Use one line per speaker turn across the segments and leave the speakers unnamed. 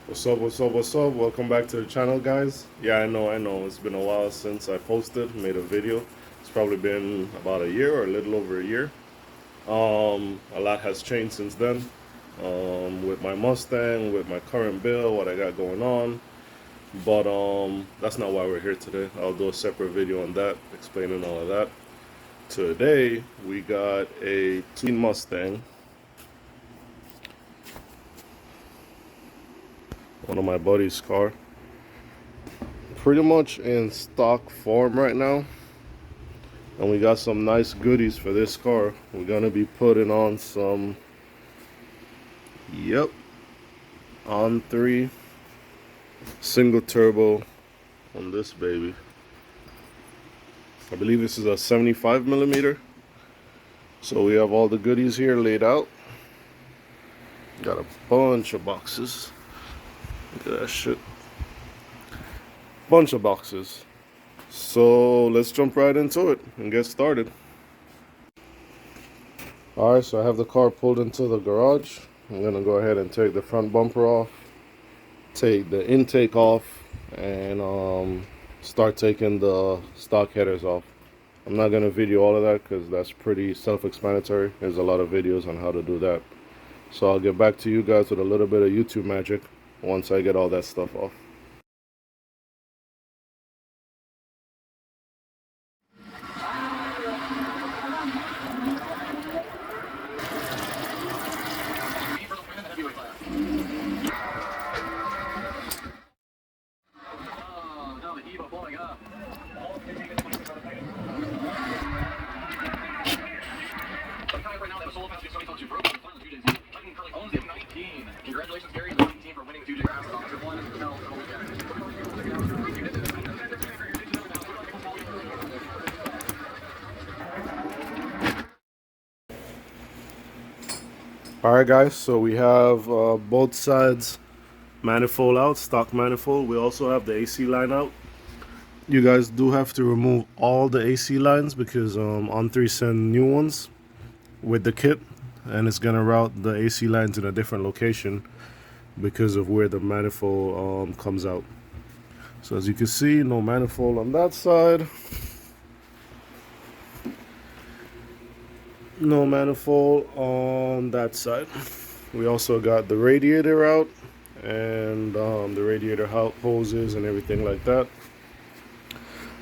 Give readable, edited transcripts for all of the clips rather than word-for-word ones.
What's up, what's up, what's up? Welcome back to the channel, guys. Yeah, I know. It's been a while since I posted, made a video. It's probably been about a year or a little over a year. A lot has changed since then. With my Mustang, with my current build, what I got going on. But that's not why we're here today. I'll do a separate video on that, explaining all of that. Today, we got a Mustang. One of my buddy's car. Pretty much in stock form right now, and we got some nice goodies for this car. We're gonna be putting on some On3 Single Turbo on this baby. I believe this is a 75 millimeter, so we have all the goodies here laid out. Got a bunch of boxes. Look at that shit, bunch of boxes. So let's jump right into it and get started. Alright, so I have the car pulled into the garage. I'm gonna go ahead and take the front bumper off, take the intake off, and start taking the stock headers off. I'm not gonna video all of that because that's pretty self-explanatory. There's a lot of videos on how to do that. So I'll get back to you guys with a little bit of YouTube magic once I get all that stuff off.
Congratulations, Gary, and the team for winning 2 drafts on October 1.
Alright guys, so we have both sides manifold out, stock manifold. We also have the AC line out. You guys do have to remove all the AC lines because On3 send new ones with the kit, and it's gonna route the AC lines in a different location because of where the manifold comes out. So as you can see, no manifold on that side, no manifold on that side. We also got the radiator out and the radiator hoses and everything like that.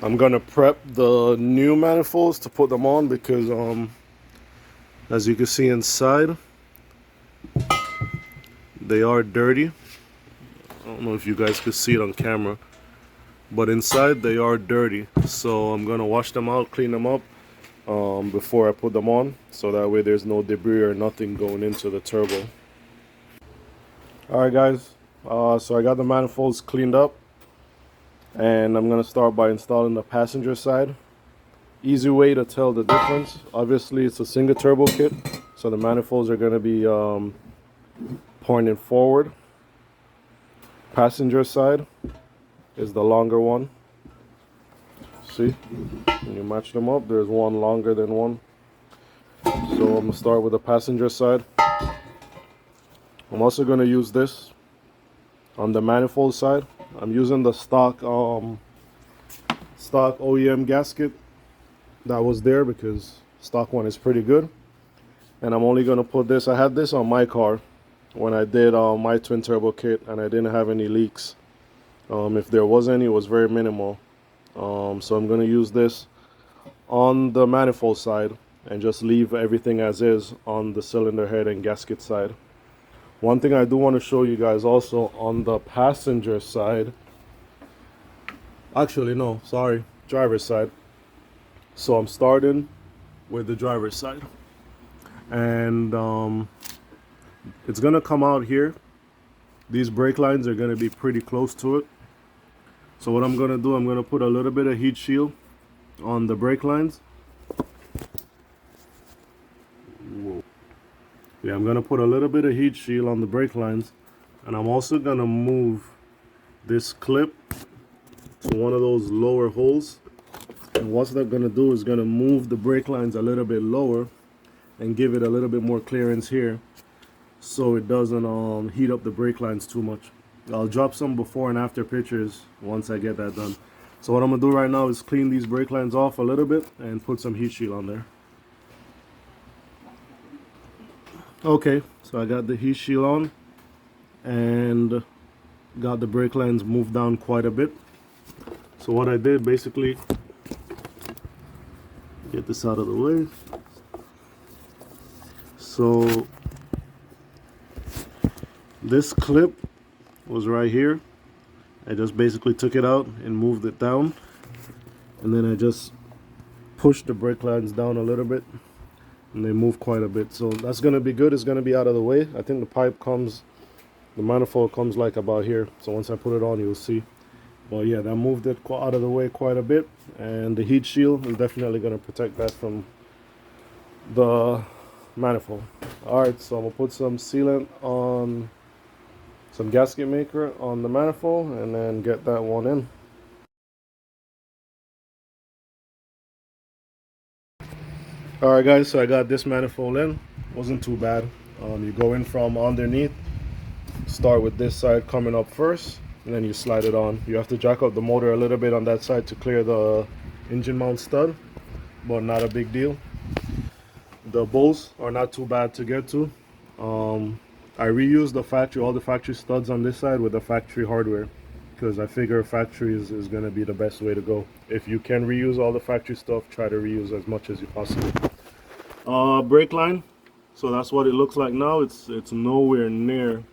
I'm gonna prep the new manifolds to put them on because as you can see inside, they are dirty. I don't know if you guys could see it on camera, but inside they are dirty. So I'm gonna wash them out, clean them up before I put them on, so that way there's no debris or nothing going into the turbo. Alright guys, so I got the manifolds cleaned up, and I'm gonna start by installing the passenger side. Easy way to tell the difference, obviously it's a single turbo kit, so the manifolds are gonna be pointing forward. Passenger side is the longer one. See, when you match them up, there's one longer than one. So I'm gonna start with the passenger side. I'm also gonna use this on the manifold side. I'm using the stock OEM gasket that was there because stock one is pretty good. And I'm only gonna put this. I had this on my car when I did my twin turbo kit, and I didn't have any leaks. If there was any, it was very minimal. So I'm gonna use this on the manifold side and just leave everything as is on the cylinder head and gasket side. One thing I do want to show you guys also on the passenger side, actually no, sorry, driver's side. So I'm starting with the driver's side, and it's gonna come out here. These brake lines are gonna be pretty close to it. So what I'm gonna do, I'm gonna put a little bit of heat shield on the brake lines. Whoa. Yeah, I'm gonna put a little bit of heat shield on the brake lines, and I'm also gonna move this clip to one of those lower holes. And what's that gonna do is gonna move the brake lines a little bit lower and give it a little bit more clearance here, so it doesn't heat up the brake lines too much. I'll drop some before and after pictures once I get that done. So what I'm gonna do right now is clean these brake lines off a little bit and put some heat shield on there. Okay, so I got the heat shield on and got the brake lines moved down quite a bit. So what I did, basically, get this out of the way. So this clip was right here. I just basically took it out and moved it down, and then I just pushed the brake lines down a little bit, and they move quite a bit. So that's gonna be good. It's gonna be out of the way. I think the pipe comes, the manifold comes like about here. So once I put it on, you'll see. But yeah, that moved it out of the way quite a bit, and the heat shield is definitely gonna protect that from the manifold. All right, so I'm gonna put some sealant on, some gasket maker on the manifold, and then get that one in. All right, guys, so I got this manifold in. Wasn't too bad. You go in from underneath, start with this side coming up first, and then you slide it on. You have to jack up the motor a little bit on that side to clear the engine mount stud, but not a big deal. The bolts are not too bad to get to. I reused the factory, all the factory studs on this side with the factory hardware, because I figure factory is going to be the best way to go. If you can reuse all the factory stuff, try to reuse as much as you possibly. Brake line, so that's what it looks like now. It's nowhere near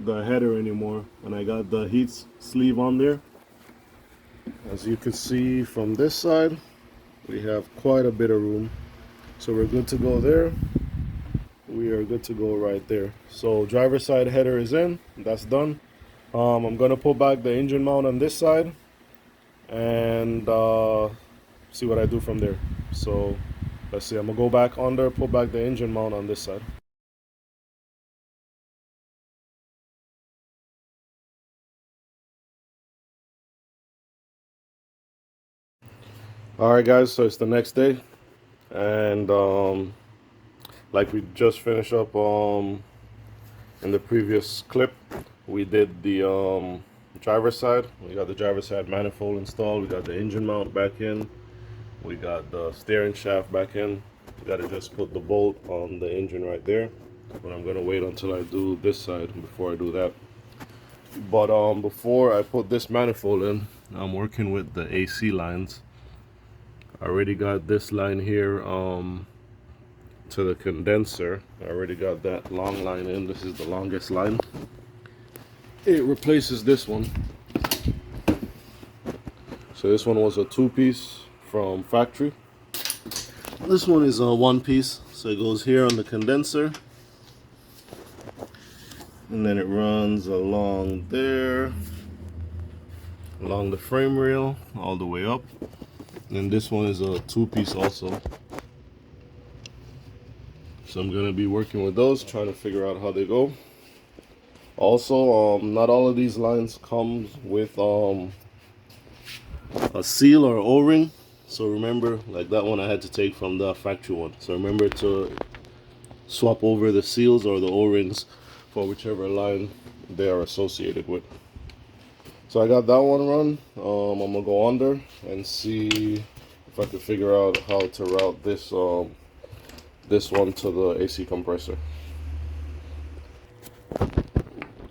the header anymore, and I got the heat sleeve on there. As you can see from this side, we have quite a bit of room, so we're good to go there. We are good to go right there. So driver side header is in, that's done. I'm gonna put back the engine mount on this side and see what I do from there. So let's see, I'm gonna go back under, put back the engine mount on this side. All right, guys, so it's the next day, and like we just finished up in the previous clip, we did the driver side. We got the driver side manifold installed. We got the engine mount back in. We got the steering shaft back in. We got to just put the bolt on the engine right there. But I'm gonna wait until I do this side before I do that. But before I put this manifold in, I'm working with the AC lines. I already got this line here to the condenser. I already got that long line in. This is the longest line. It replaces this one. So this one was a two-piece from factory. This one is a one-piece, so it goes here on the condenser, and then it runs along there, along the frame rail, all the way up. And this one is a two-piece also. So I'm gonna be working with those, trying to figure out how they go. Also, not all of these lines comes with a seal or O-ring. So remember, like that one I had to take from the factory one. So remember to swap over the seals or the O-rings for whichever line they are associated with. So I got that one run. I'm gonna go under and see if I can figure out how to route this this one to the AC compressor.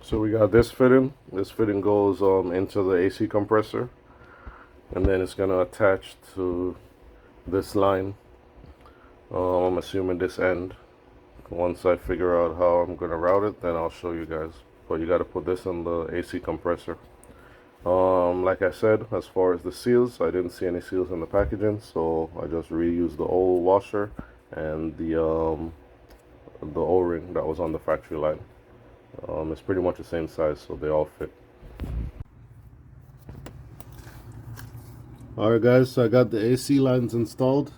So we got this fitting. This fitting goes into the AC compressor, and then it's gonna attach to this line. I'm assuming this end. Once I figure out how I'm gonna route it, then I'll show you guys. But you gotta put this in the AC compressor. Like I said, as far as the seals, I didn't see any seals in the packaging, so I just reused the old washer and the O-ring that was on the factory line. It's pretty much the same size, so they all fit. Alright guys, so I got the AC lines installed.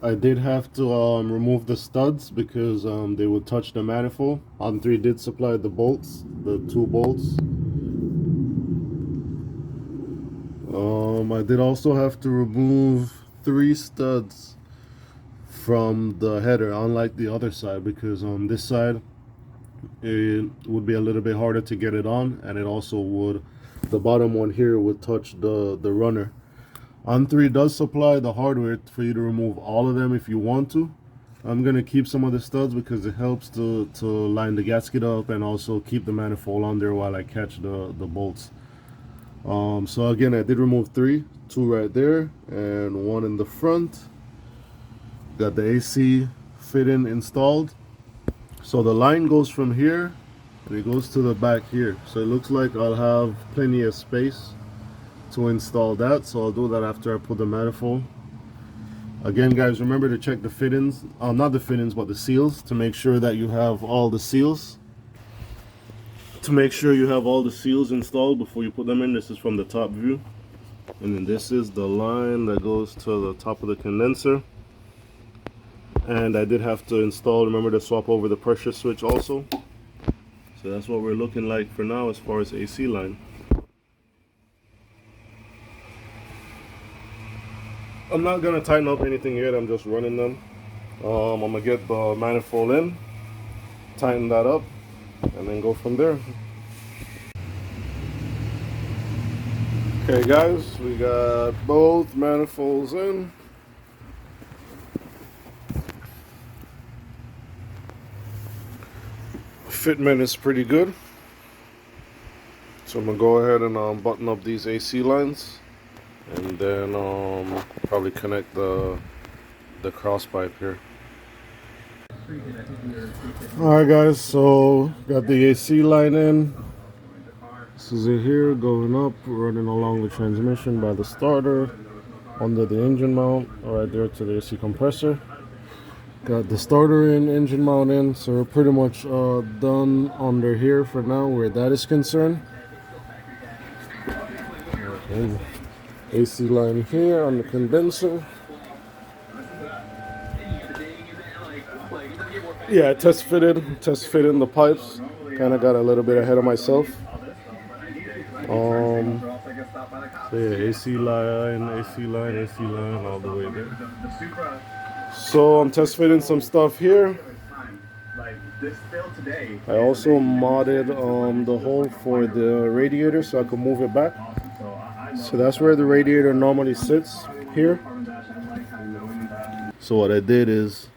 I did have to remove the studs because they would touch the manifold. On3 did supply the bolts, the two bolts. I did also have to remove 3 studs from the header, unlike the other side, because on this side it would be a little bit harder to get it on, and it also would, the bottom one here would touch the runner. On3 does supply the hardware for you to remove all of them if you want to. I'm gonna keep some of the studs because it helps to line the gasket up and also keep the manifold on there while I catch the bolts. So again, I did remove 3, 2 right there and 1 in the front. Got the AC fitting installed. So the line goes from here and it goes to the back here. So it looks like I'll have plenty of space to install that. So I'll do that after I put the manifold. Again, guys, remember to check the fittings, not the fittings, but the seals, to make sure that you have all the seals. To make sure you have all the seals installed before you put them in. This is from the top view. And then this is the line that goes to the top of the condenser. And I did have to install, remember to swap over the pressure switch also. So that's what we're looking like for now as far as AC line. I'm not gonna tighten up anything yet, I'm just running them. I'm gonna get the manifold in, tighten that up, and then go from there. Okay guys, we got both manifolds in. Fitment is pretty good. So I'm gonna go ahead and button up these AC lines, and then probably connect the cross pipe here. Alright guys, so got the AC line in. This is it here, going up, running along the transmission by the starter, under the engine mount, right there to the AC compressor. Got the starter in, engine mount in, so we're pretty much done under here for now where that is concerned. Okay. AC line here on the condenser. Yeah, test fitted the pipes. Kind of got a little bit ahead of myself. So yeah, AC line all the way there. So I'm test fitting some stuff here. I also modded the hole for the radiator so I could move it back. So that's where the radiator normally sits, here. So what I did is,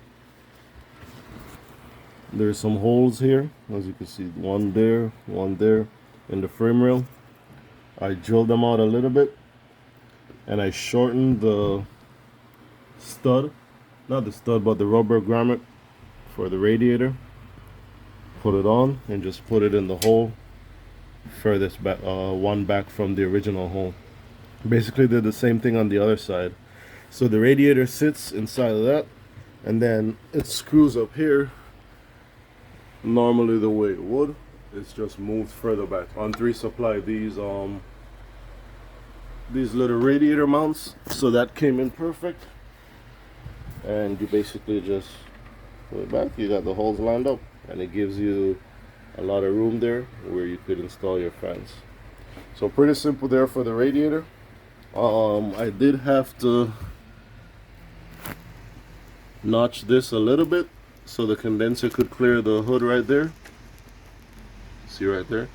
there's some holes here, as you can see, one there in the frame rail. I drilled them out a little bit and I shortened the stud, not the stud but the rubber grommet for the radiator. Put it on and just put it in the hole furthest back, one back from the original hole. Basically did the same thing on the other side. So the radiator sits inside of that, and then it screws up here normally the way it would. It's just moved further back. On3 supply these little radiator mounts, so that came in perfect. And you basically just put it back. You got the holes lined up, and it gives you a lot of room there where you could install your fans. So pretty simple there for the radiator. I did have to notch this a little bit so the condenser could clear the hood right there. See right there?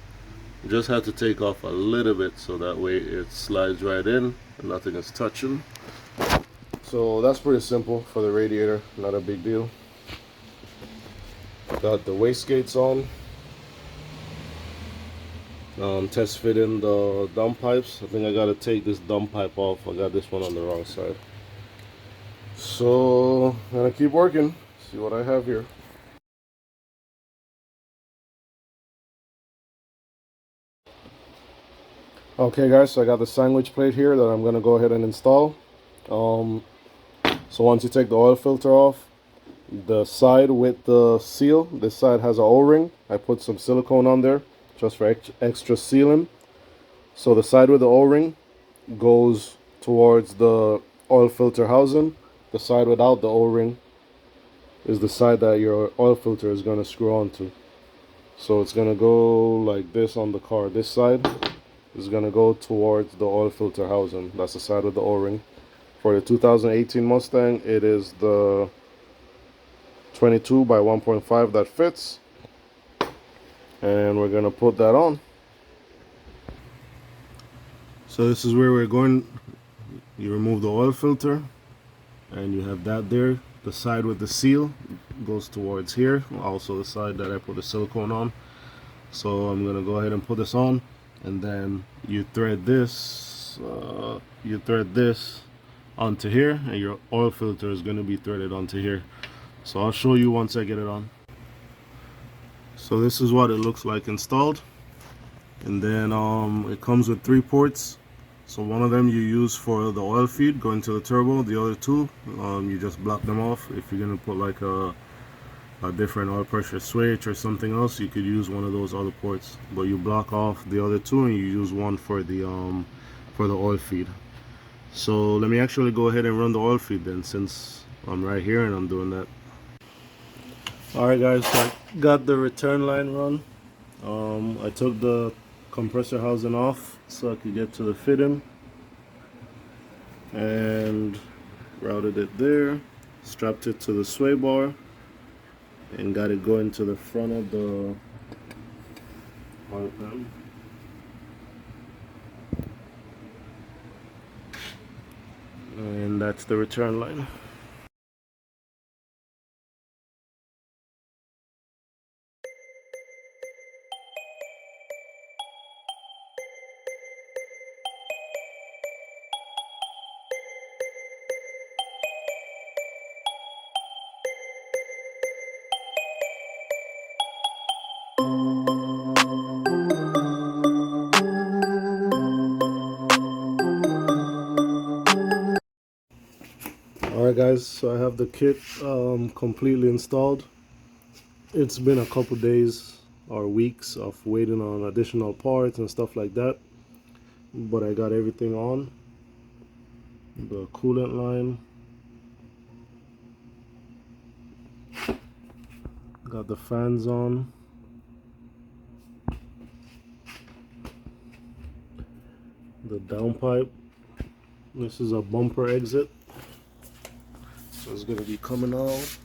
Just had to take off a little bit so that way it slides right in and nothing is touching. So that's pretty simple for the radiator, not a big deal. Got the wastegates on. Test fitting the dump pipes. I think I gotta take this dump pipe off. I got this one on the wrong side. So I'm gonna keep working, see what I have here. Okay guys, so I got the sandwich plate here that I'm gonna go ahead and install. So once you take the oil filter off, the side with the seal, this side has an O-ring. I put some silicone on there just for extra sealing. So the side with the O-ring goes towards the oil filter housing. The side without the O-ring is the side that your oil filter is going to screw onto. So it's going to go like this on the car. This side is going to go towards the oil filter housing. That's the side with the O-ring. For the 2018 Mustang, it is the 22 by 1.5 that fits. and we're gonna put that on. So this is where we're going. You remove the oil filter, and you have that there. The side with the seal goes towards here, also the side that I put the silicone on. So I'm gonna go ahead and put this on, and then you thread this onto here, and your oil filter is gonna be threaded onto here. So I'll show you once I get it on. So this is what it looks like installed, and then it comes with 3 ports. So one of them you use for the oil feed going to the turbo. The other 2 you just block them off. If you're gonna put like a different oil pressure switch or something else, you could use one of those other ports, but you block off the other 2 and you use one for the oil feed. So let me actually go ahead and run the oil feed then, since I'm right here and I'm doing that. Alright guys, so I got the return line run. I took the compressor housing off so I could get to the fitting, and routed it there, strapped it to the sway bar, and got it going to the front of the oil pan. And that's the return line. Alright guys, so I have the kit completely installed. It's been a couple days or weeks of waiting on additional parts and stuff like that, but I got everything on. The coolant line, got the fans on, the downpipe. This is a bumper exit, so it's gonna be coming out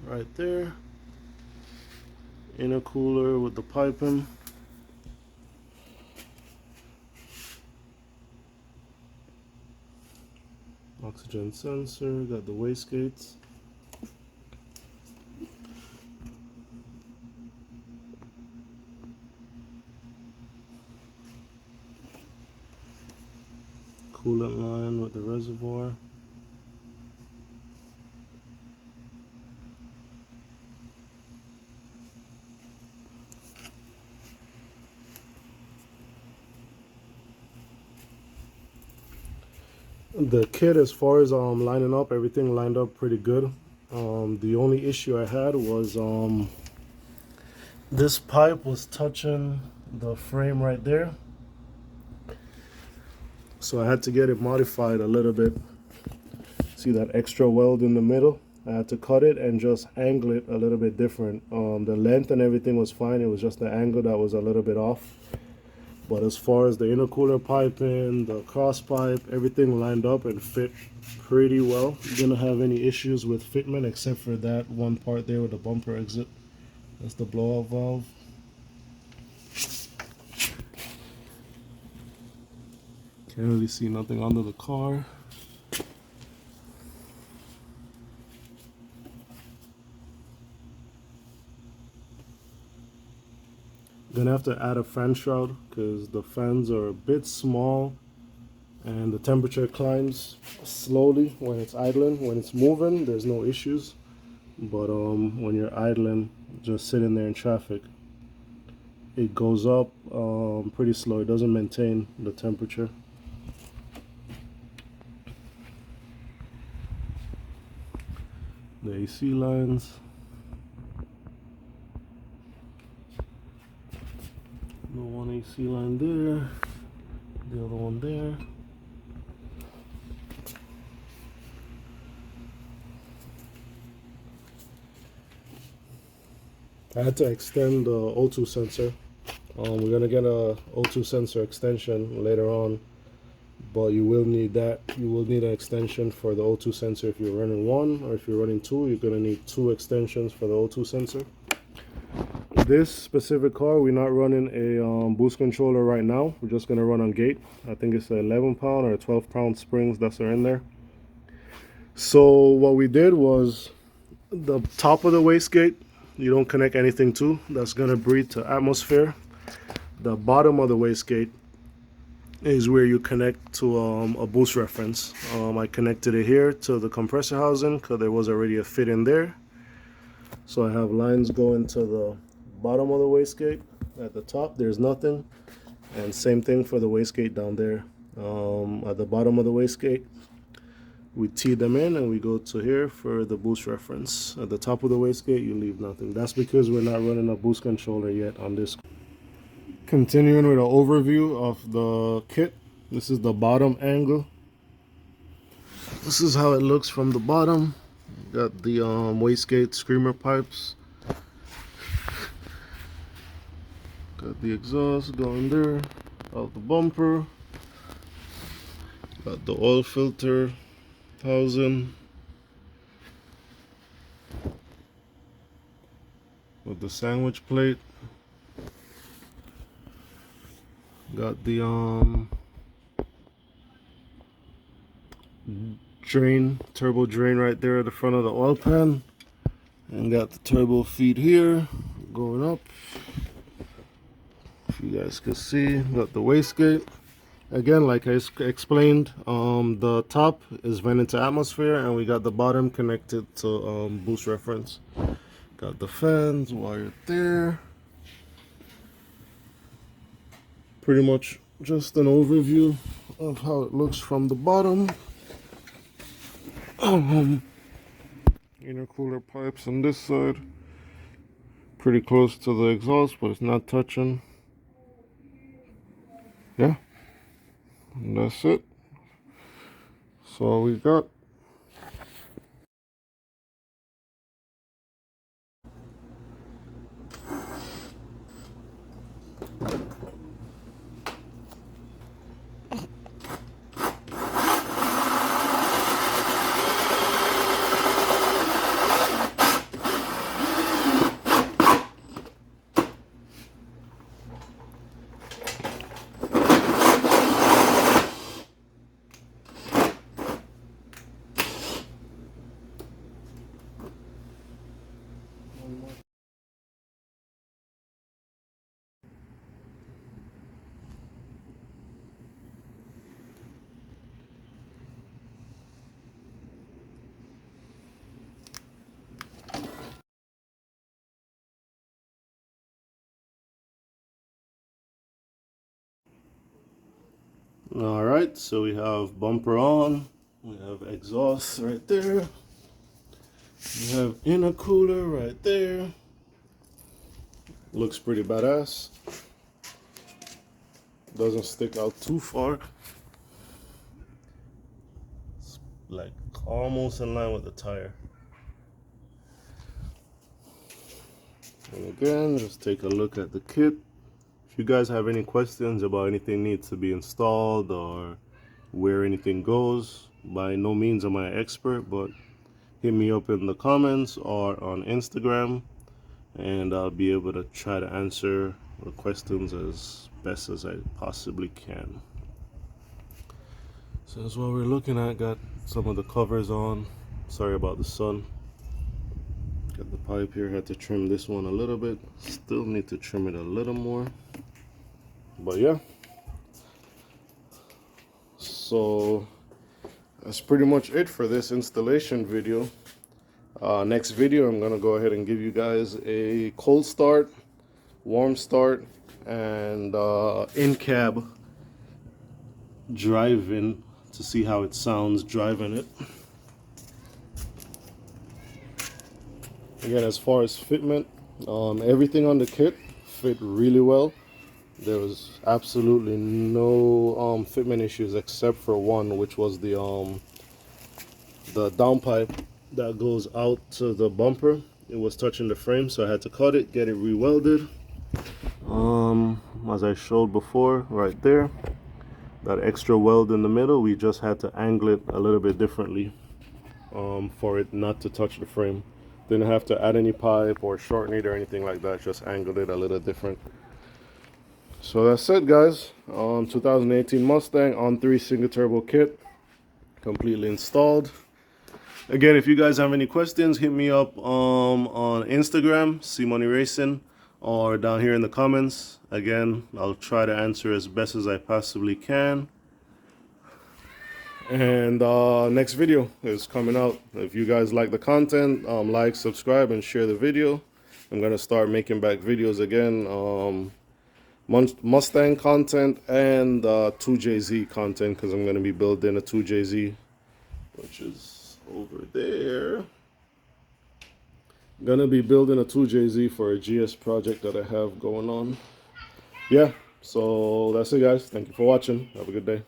right there. Intercooler with the piping. Oxygen sensor, got the wastegates. Coolant line with the reservoir. The kit, as far as lining up, everything lined up pretty good. The only issue I had was this pipe was touching the frame right there, so I had to get it modified a little bit. See that extra weld in the middle? I had to cut it and just angle it a little bit different. The length and everything was fine, it was just the angle that was a little bit off. But as far as the intercooler piping, the cross pipe, everything lined up and fit pretty well. Didn't have any issues with fitment except for that one part there with the bumper exit. That's the blowout valve. Can't really see nothing under the car. Gonna have to add a fan shroud because the fans are a bit small and the temperature climbs slowly when it's idling. When it's moving, there's no issues, but when you're idling, just sitting there in traffic, it goes up pretty slow. It doesn't maintain the temperature. The AC lines. The one AC line there, the other one there. I had to extend the O2 sensor. We're gonna get a O2 sensor extension later on, but you will need that. You will need an extension for the O2 sensor if you're running one, or if you're running two, you're gonna need 2 extensions for the O2 sensor. this specific car, we're not running a boost controller right now. We're just gonna run on gate. I think it's an 11-pound or 12-pound springs that are in there. So what we did was the top of the wastegate, you don't connect anything to. That's gonna breathe to atmosphere. The bottom of the wastegate is where you connect to a boost reference. I connected it here to the compressor housing because there was already a fit in there. So I have lines going to the bottom of the wastegate. At the top, there's nothing. And same thing for the wastegate down there. At the bottom of the wastegate, we tee them in and we go to here for the boost reference. At the top of the wastegate, you leave nothing. That's because we're not running a boost controller yet on this. Continuing with an overview of the kit. This is the bottom angle. This is how it looks from the bottom. Got the wastegate screamer pipes. Got the exhaust going there. Out the bumper. Got the oil filter housing. With the sandwich plate. Got the drain, turbo drain right there at the front of the oil pan. And got the turbo feed here going up. If you guys can see, got the wastegate. Again, like I explained, the top is vented to atmosphere and we got the bottom connected to boost reference. Got the fans wired there. Pretty much just an overview of how it looks from the bottom. Intercooler pipes on this side. Pretty close to the exhaust, but it's not touching. Yeah. And that's it. That's all we got. All right, so we have bumper on, we have exhaust right there, we have intercooler right there. Looks pretty badass. Doesn't stick out too far. It's like almost in line with the tire. And again, just take a look at the kit. If you guys have any questions about anything needs to be installed or where anything goes, by no means am I an expert, but hit me up in the comments or on Instagram and I'll be able to try to answer the questions as best as I possibly can. So that's what we're looking at. Got some of the covers on. Sorry about the sun. Got the pipe here, had to trim this one a little bit. Still need to trim it a little more. But yeah. So that's pretty much it for this installation video. Next video, I'm gonna go ahead and give you guys a cold start, warm start, and in-cab drive-in to see how it sounds driving it. Again, as far as fitment, everything on the kit fit really well. There was absolutely no fitment issues except for one, which was the downpipe that goes out to the bumper. It was touching the frame, so I had to cut it, get it re-welded. As I showed before, right there, that extra weld in the middle, we just had to angle it a little bit differently for it not to touch the frame. Didn't have to add any pipe or shorten it or anything like that. Just angled it a little different. So that's it, guys. 2018 Mustang On3 Single Turbo kit, completely installed. Again, if you guys have any questions, hit me up on Instagram, C-Money Racing, or down here in the comments. Again, I'll try to answer as best as I possibly can. And next video is coming out. If you guys like the content, like, subscribe, and share the video. I'm gonna start making back videos again. Mustang content and 2JZ content, because I'm gonna be building a 2JZ, which is over there. Gonna be building a 2JZ for a GS project that I have going on. Yeah, so that's it, guys. Thank you for watching. Have a good day.